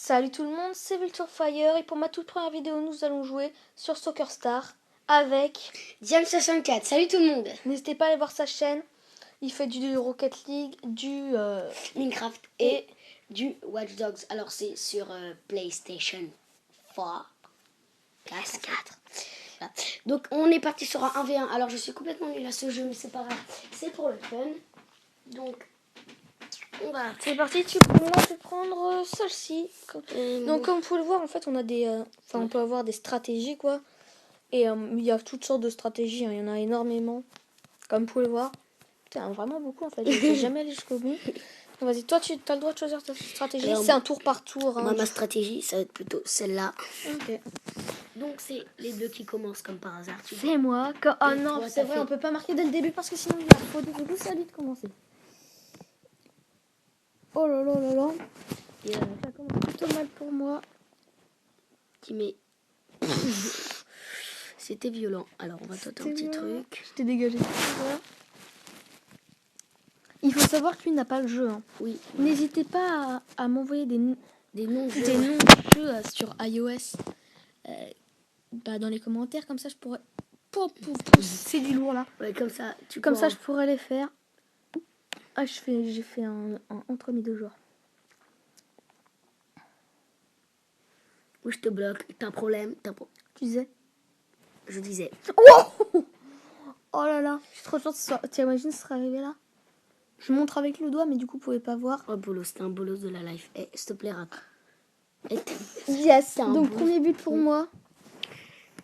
Salut tout le monde, c'est Vulture Fire et pour ma toute première vidéo, nous allons jouer sur Soccer Star avec Diam64. Salut tout le monde. N'hésitez pas à aller voir sa chaîne, il fait du Rocket League, du Minecraft et du Watch Dogs. Alors c'est sur PlayStation 4. PS4. Voilà. Donc on est parti sur un 1v1. Alors je suis complètement nul à ce jeu, mais c'est pas grave. C'est pour le fun. Donc on va... C'est parti, moi je vais prendre celle-ci. Donc comme vous pouvez le voir, en fait on a des... on peut avoir des stratégies quoi. Et il y a toutes sortes de stratégies, hein. Il y en a énormément. Comme vous pouvez le voir. Putain, vraiment beaucoup en fait, je vais jamais aller jusqu'au bout. Bon, vas-y, toi tu as le droit de choisir ta stratégie. Alors, c'est un tour par tour. Hein, moi ma stratégie ça va être plutôt celle-là. Ok. Donc c'est les deux qui commencent comme par hasard. C'est moi. Oh non, toi, c'est t'as vrai, fait- on peut pas marquer dès le début parce que sinon il y a trop de coup, c'est à lui de commencer. Oh là là là là. Et, Ça commence plutôt mal pour moi. qui met... C'était violent. Alors on va tenter un petit truc. Je t'ai dégagé. Voilà. Il faut savoir que lui n'a pas le jeu. Hein. Oui. N'hésitez pas à m'envoyer des noms noms de jeux sur iOS dans les commentaires. Comme ça, je pourrais... C'est du lourd là. Ouais, comme ça, Comme ça, je pourrais les faire. Ah, j'ai fait un entre mes deux joueurs. Où je te bloque, t'as un problème, Tu disais? Je disais. Oh là là, je suis trop contente. T'imagines ce serait arrivé là? Je montre avec le doigt, mais du coup, vous pouvez pas voir. Oh, bolos, c'était un bolos de la life. Eh, s'il te plaît, rate. Yes, donc premier but pour moi.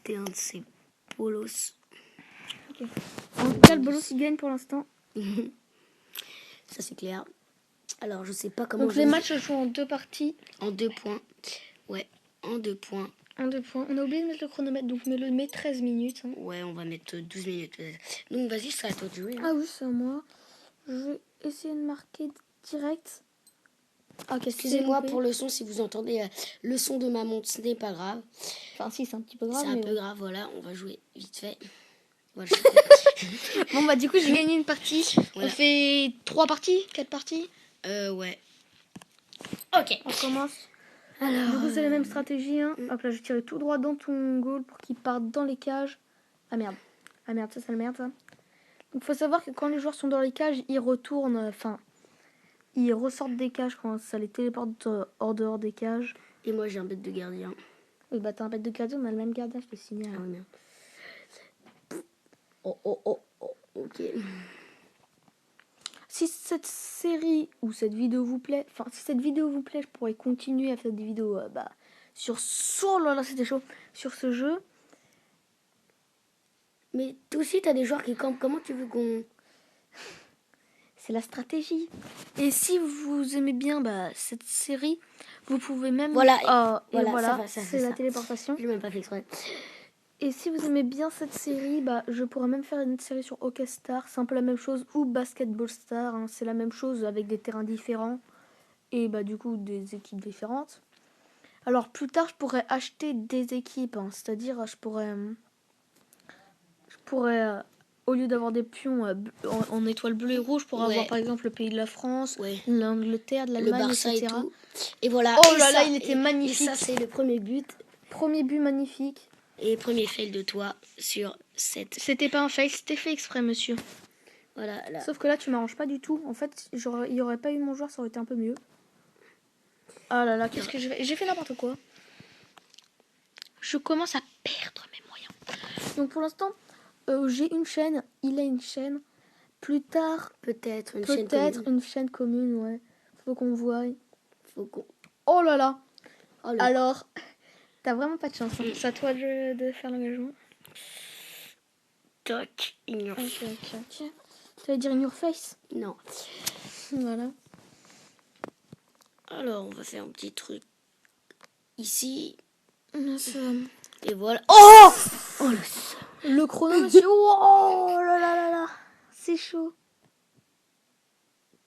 T'es un de ces bolos. Okay. En tout cas, le bolos, il gagne pour l'instant. Ça, c'est clair. Alors, je sais pas comment... Donc, les matchs se jouent en 2 parties. En 2 points. Ouais, en 2 poins. En 2 points. On a oublié de mettre le chronomètre, donc met 13 minutes. Hein. Ouais, on va mettre 12 minutes peut-être. Donc, vas-y, c'est à toi de jouer. Hein. Ah oui, c'est à moi. Je vais essayer de marquer direct. Ok, excusez-moi pour le son, si vous entendez le son de ma montre, ce n'est pas grave. Enfin, si, c'est un petit peu grave. C'est un peu grave, voilà, on va jouer vite fait. Voilà. Bon, bah, du coup, j'ai gagné une partie. Voilà. On fait 3 parties 4 parties Ouais. Ok. On commence. Alors, du coup, c'est la même stratégie. Hein. Hop là, je tire tout droit dans ton goal pour qu'il parte dans les cages. Ah merde. Ah merde, ça, c'est la merde, ça. Donc, faut savoir que quand les joueurs sont dans les cages, ils retournent. Enfin, ils ressortent des cages quand ça les téléporte hors dehors des cages. Et moi, j'ai un bête de gardien. Oui, bah, t'as un bête de gardien, on a le même gardien, je te signale. Ah, merde. Oh, ok. Si cette série ou cette vidéo vous plaît, si cette vidéo vous plaît, je pourrais continuer à faire des vidéos sur là, c'était chaud, sur ce jeu. Mais toi aussi, t'as des joueurs qui campent. Comment tu veux qu'on... C'est la stratégie. Et si vous aimez bien cette série, vous pouvez même... Voilà, c'est la téléportation. Je l'ai même pas fait exprès. Et si vous aimez bien cette série, je pourrais même faire une série sur Hockey Star. C'est un peu la même chose. Ou Basketball Star. Hein, c'est la même chose avec des terrains différents. Et du coup, des équipes différentes. Alors plus tard, je pourrais acheter des équipes. Hein, c'est-à-dire, je pourrais au lieu d'avoir des pions en étoile bleue et rouge, pour avoir par exemple le pays de la France, l'Angleterre, de l'Allemagne, etc. Et tout. Et voilà. Oh là là, il était magnifique. Et ça, c'est le premier but. Premier but magnifique. Et premier fail de toi sur cette... C'était pas un fail, c'était fait exprès, monsieur. Voilà. Là. Sauf que là, tu m'arranges pas du tout. En fait, il n'y aurait pas eu mon joueur, ça aurait été un peu mieux. Ah là là, qu'est-ce que j'ai fait n'importe quoi. Je commence à perdre mes moyens. Donc pour l'instant... j'ai une chaîne, il a une chaîne. Plus tard, peut-être une chaîne commune, ouais. Faut qu'on voie. Oh là là. Alors, t'as vraiment pas de chance. Hein. C'est à toi de faire l'engagement. Toc, in your face. Ok. Tu vas dire in your face? Non. Voilà. Alors, on va faire un petit truc ici. Et voilà. Oh le chrono, monsieur. Oh là là là là. C'est chaud.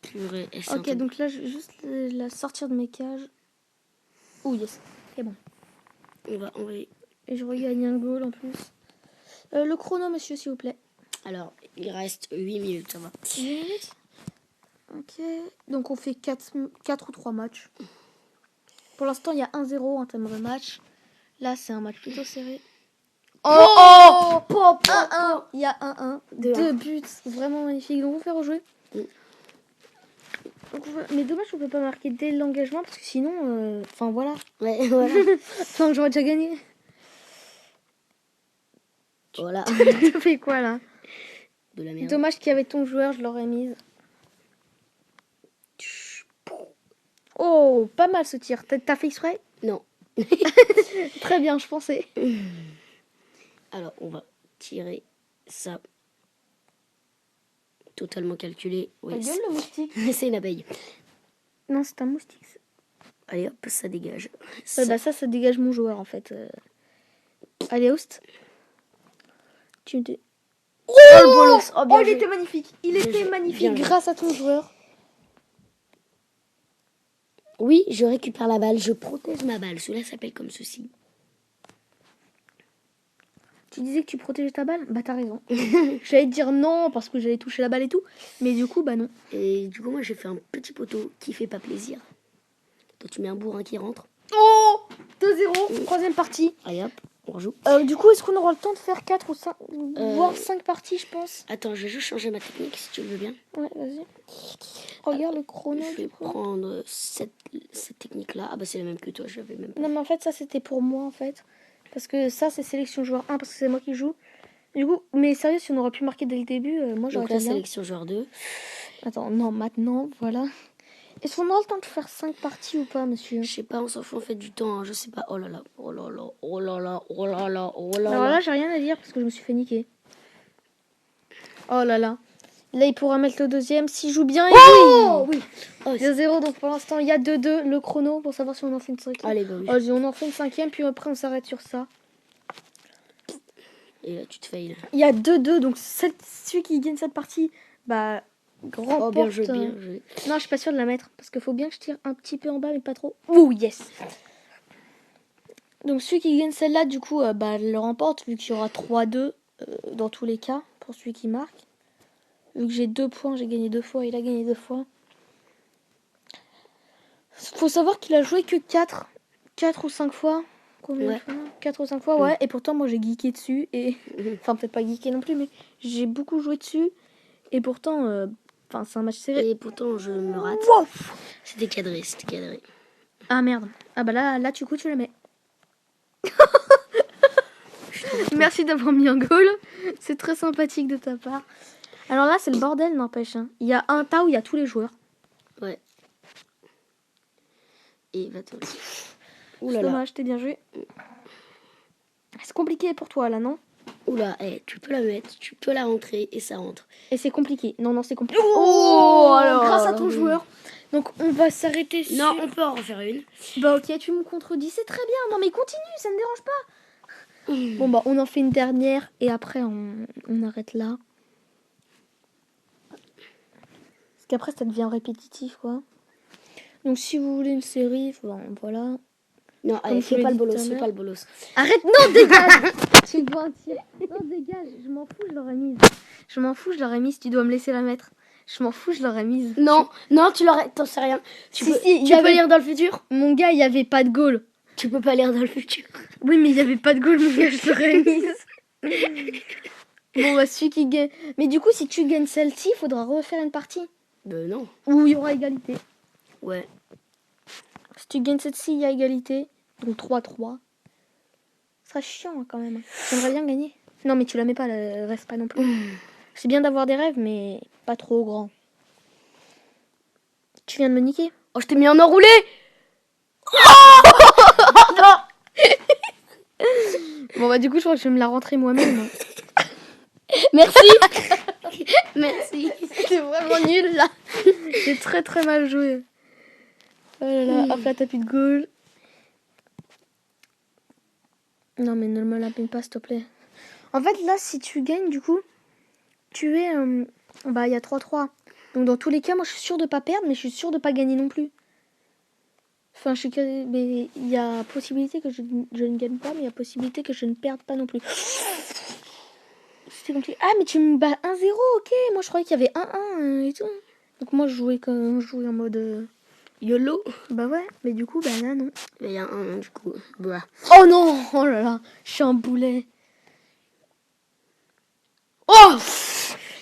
Purée. Ok, donc là, je vais juste la sortir de mes cages. Oh yes. C'est bon. On va... Et je regagne un goal en plus. Le chrono, monsieur, s'il vous plaît. Alors, il reste 8 minutes, ça va. 8 minutes. Ok. Donc, on fait 4 ou 3 matchs. Pour l'instant, il y a 1-0 en termes de match. Là, c'est un match plutôt serré. Oh, oh, 1-1. Il y a 1-1. 2-1. 2 buts. Vraiment magnifique. Donc, on va faire rejouer. Mais dommage qu'on peut pas marquer dès l'engagement parce que sinon, enfin voilà. Ouais, voilà. Enfin, j'aurais déjà gagné. Voilà. Tu fais quoi là? De la merde. Dommage qu'il y avait ton joueur, je l'aurais mise. Oh, pas mal ce tir. T'as fait exprès? Non. Très bien, je pensais. Alors, on va tirer ça. Totalement calculé. Ta gueule, le moustique. C'est une abeille. Non, c'est un moustique. Allez hop, ça dégage. Ouais, bah ça dégage mon joueur en fait. Allez, host. Tu me dis. Oh, le bolos. Oh, bien il joué. était magnifique. Il Bien était joué. magnifique Bien joué. grâce à ton joueur. Oui, je récupère la balle, je protège ma balle. Cela s'appelle comme ceci. Tu disais que tu protégeais ta balle? Bah t'as raison. J'allais te dire non parce que j'allais toucher la balle et tout. Mais du coup, bah non. Et du coup, moi, j'ai fait un petit poteau qui fait pas plaisir. Toi, tu mets un bourrin qui rentre. Oh 2-0, troisième partie. Allez hop, on rejoue. Du coup, est-ce qu'on aura le temps de faire 4 ou 5, voire 5 parties, je pense? Attends, je vais juste changer ma technique si tu le veux bien. Ouais, vas-y. Regarde le chrono. Je vais prendre cette technique-là. Ah bah c'est la même que toi, je l'avais même pas. Non, mais en fait, ça, c'était pour moi, en fait. Parce que ça, c'est sélection joueur 1, parce que c'est moi qui joue. Du coup, mais sérieux, si on aurait pu marquer dès le début, moi, j'aurais Donc là, été bien. sélection joueur 2. Attends, non, maintenant, voilà. Est-ce qu'on aura le temps de faire 5 parties ou pas, monsieur? Je sais pas, on s'en fout, on fait du temps, hein, je sais pas. Oh là là, oh là là, oh là là, oh là là, oh là Alors là. là, j'ai rien à dire parce que je me suis fait niquer. Oh là là. Là, il pourra mettre le deuxième s'il joue bien. Oh oui. Oh, 2-0, donc pour l'instant, il y a 2-2. Le chrono pour savoir si on en fait une cinquième. allez, bah oui. Oh, on en fait une cinquième, puis après, on s'arrête sur ça. Et là, tu te failles. Il y a 2-2, donc celui qui gagne cette partie, bah, remporte. Oh, bien joué, bien joué. Non, je suis pas sûre de la mettre parce qu'il faut bien que je tire un petit peu en bas, mais pas trop. Ouh, yes! Donc, celui qui gagne celle-là, du coup, bah, le remporte, vu qu'il y aura 3-2 dans tous les cas pour celui qui marque. Vu que j'ai 2 points, j'ai gagné 2 fois, il a gagné 2 fois. Faut savoir qu'il a joué que 4 ou 5 fois. Combien Ouais. de fois 4 ou 5 fois, ouais. Et pourtant, moi, j'ai geeké dessus. Et... Enfin, peut-être pas geeké non plus, mais j'ai beaucoup joué dessus. Et pourtant, enfin, c'est un match serré. Et pourtant, je me rate. Wow. C'était cadré, c'était cadré. Ah merde. Ah bah là, du coup, tu la mets. Merci d'avoir mis un goal. C'est très sympathique de ta part. Alors là, c'est le bordel, n'empêche. Hein. Il y a un tas où il y a tous les joueurs. Ouais. Et va-t'en. Ouh C'est là là. dommage, t'es bien joué. C'est compliqué pour toi, là, non? Oula, tu peux la mettre, tu peux la rentrer et ça rentre. Et c'est compliqué. Non, c'est compliqué. Alors, grâce à ton joueur. Donc, on va s'arrêter sur... Non, on peut en refaire une. Bah ok, tu me contredis, c'est très bien. Non, mais continue, ça me dérange pas. Bon, bah, on en fait une dernière et après, on arrête là. Parce qu'après, ça devient répétitif, quoi. Donc, si vous voulez une série, bon, voilà. Non, allez, je fais l'ai pas le dit tout bolos, à fais l'heure. pas le bolos. Arrête, non, dégage. Tu dois un tir. Non, dégage, je m'en fous, je l'aurais mise. Je m'en fous, je l'aurais mise, tu dois me laisser la mettre. Je m'en fous, je l'aurais mise. Non, non, tu l'aurais, t'en sais rien. Tu peux, il y tu peux avait- lire dans le futur. Mon gars, il n'y avait pas de goal. Tu peux pas lire dans le futur. Oui, mais il n'y avait pas de goal, mon gars, je l'aurais mise. Bon, bah, celui qui gagne. Mais du coup, si tu gagnes celle-ci, il faudra refaire une partie. Non. Où il y aura égalité. Ouais. Si tu gagnes celle-ci, il y a égalité. Donc 3-3. Ce sera chiant hein, quand même. J'aimerais bien gagner. Non, mais tu la mets pas, reste pas non plus. C'est bien d'avoir des rêves, mais pas trop grands. Tu viens de me niquer. Oh, je t'ai mis en enroulé. Bon, bah, du coup, je crois que je vais me la rentrer moi-même. Merci. Merci. C'est vraiment nul là. J'ai très très mal joué. Oh là là, hop là, t'as plus de goal. Non, mais ne me la peine pas, s'il te plaît. En fait, là, si tu gagnes, du coup, tu es. Bah, il y a 3-3. Donc, dans tous les cas, moi, je suis sûre de pas perdre, mais je suis sûre de pas gagner non plus. Enfin, mais il y a possibilité que je ne gagne pas, mais il y a possibilité que je ne perde pas non plus. C'était compliqué. Ah, mais tu me bats 1-0, ok. Moi, je croyais qu'il y avait 1-1 et tout. Donc, moi, je jouais en mode YOLO. Bah ouais, mais du coup, bah là, non. Il y a un, du coup. Bah. Oh non! Oh là là, je suis un boulet. Oh!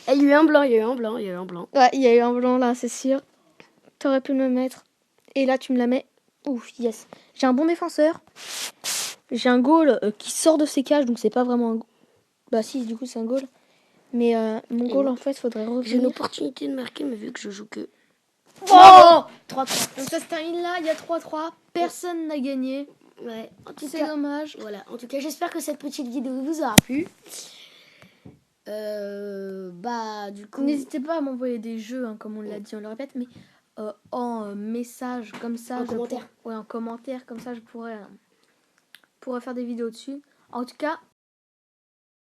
Il y a eu un blanc, il y a eu un blanc, il y a eu un blanc. Ouais, il y a eu un blanc là, c'est sûr. T'aurais pu me mettre. Et là, tu me la mets. Ouf, yes. J'ai un bon défenseur. J'ai un goal qui sort de ses cages, donc c'est pas vraiment un goal. Bah si, du coup, c'est un goal. Mais mon goal, en fait, faudrait J'ai une revenir. opportunité de marquer, mais vu que je joue que... Oh! 3-3. Donc ça se termine là, il y a 3-3. Personne n'a gagné. Ouais, en tout C'est cas, dommage. voilà. En tout cas, j'espère que cette petite vidéo vous aura plu. Bah, du coup... N'hésitez pas à m'envoyer des jeux, hein, comme on l'a dit, on le répète, mais en message, comme ça. En commentaire. Ouais, en commentaire, comme ça, je pourrais faire des vidéos dessus. En tout cas,